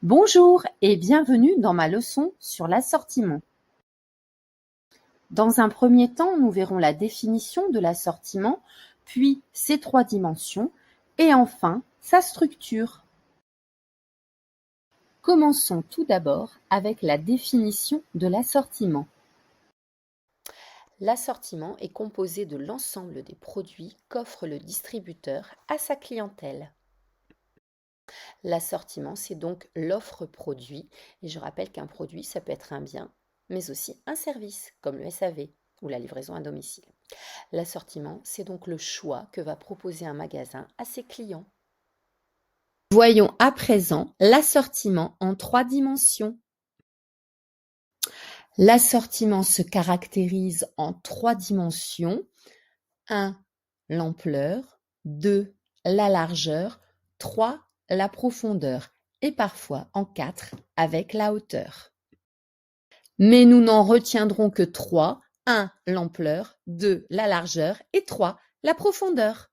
Bonjour et bienvenue dans ma leçon sur l'assortiment. Dans un premier temps, nous verrons la définition de l'assortiment, puis ses trois dimensions et enfin sa structure. Commençons tout d'abord avec la définition de l'assortiment. L'assortiment est composé de l'ensemble des produits qu'offre le distributeur à sa clientèle. L'assortiment, c'est donc l'offre produit, et je rappelle qu'un produit, ça peut être un bien, mais aussi un service, comme le SAV ou la livraison à domicile. L'assortiment, c'est donc le choix que va proposer un magasin à ses clients. Voyons à présent l'assortiment en trois dimensions. L'assortiment se caractérise en trois dimensions. 1. L'ampleur. 2. La largeur. 3. La profondeur. Et parfois en 4 avec la hauteur. Mais nous n'en retiendrons que 3. 1. L'ampleur. 2. La largeur. Et 3. La profondeur.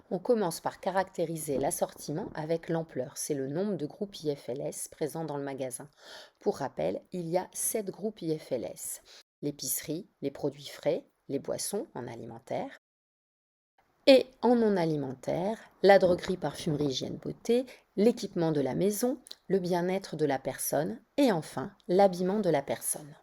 On commence par caractériser l'assortiment avec l'ampleur. C'est le nombre de groupes IFLS présents dans le magasin. Pour rappel, il y a 7 groupes IFLS. L'épicerie, les produits frais, les boissons en alimentaire. Et en non alimentaire, la droguerie, parfumerie, hygiène, beauté, l'équipement de la maison, le bien-être de la personne et enfin l'habillement de la personne.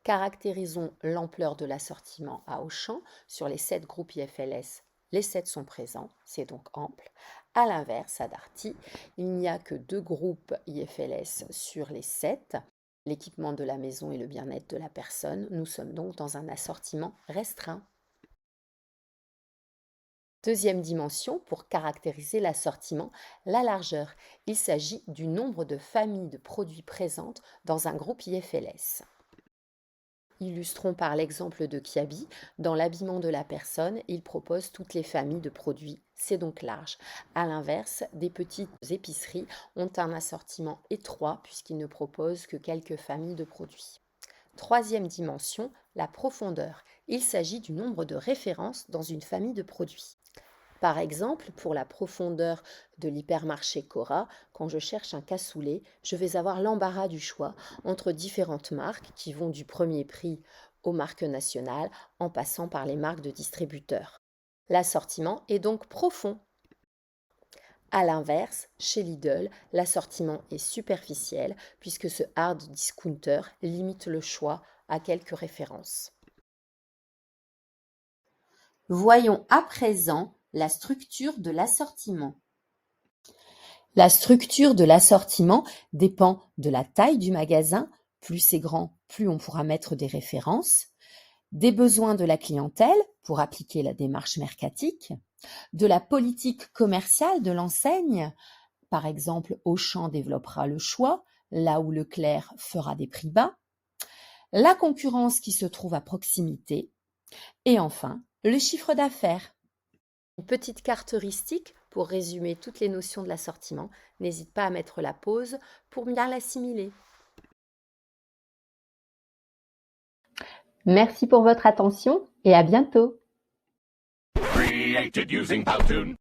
Caractérisons l'ampleur de l'assortiment à Auchan. Sur les 7 groupes IFLS, les 7 sont présents, c'est donc ample. A l'inverse, à Darty, il n'y a que 2 groupes IFLS sur les 7. L'équipement de la maison et le bien-être de la personne. Nous sommes donc dans un assortiment restreint. Deuxième dimension pour caractériser l'assortiment, la largeur. Il s'agit du nombre de familles de produits présentes dans un groupe IFLS. Illustrons par l'exemple de Kiabi. Dans l'habillement de la personne, il propose toutes les familles de produits. C'est donc large. A l'inverse, des petites épiceries ont un assortiment étroit puisqu'ils ne proposent que quelques familles de produits. Troisième dimension, la profondeur. Il s'agit du nombre de références dans une famille de produits. Par exemple, pour la profondeur de l'hypermarché Cora, quand je cherche un cassoulet, je vais avoir l'embarras du choix entre différentes marques qui vont du premier prix aux marques nationales en passant par les marques de distributeurs. L'assortiment est donc profond. A l'inverse, chez Lidl, l'assortiment est superficiel puisque ce hard discounter limite le choix à quelques références. Voyons à présent la structure de l'assortiment. La structure de l'assortiment dépend de la taille du magasin. Plus c'est grand, plus on pourra mettre des références. Des besoins de la clientèle pour appliquer la démarche mercatique. De la politique commerciale de l'enseigne. Par exemple, Auchan développera le choix, là où Leclerc fera des prix bas. La concurrence qui se trouve à proximité. Et enfin, le chiffre d'affaires. Une petite carte heuristique pour résumer toutes les notions de l'assortiment. N'hésite pas à mettre la pause pour bien l'assimiler. Merci pour votre attention et à bientôt. Created using Powtoon.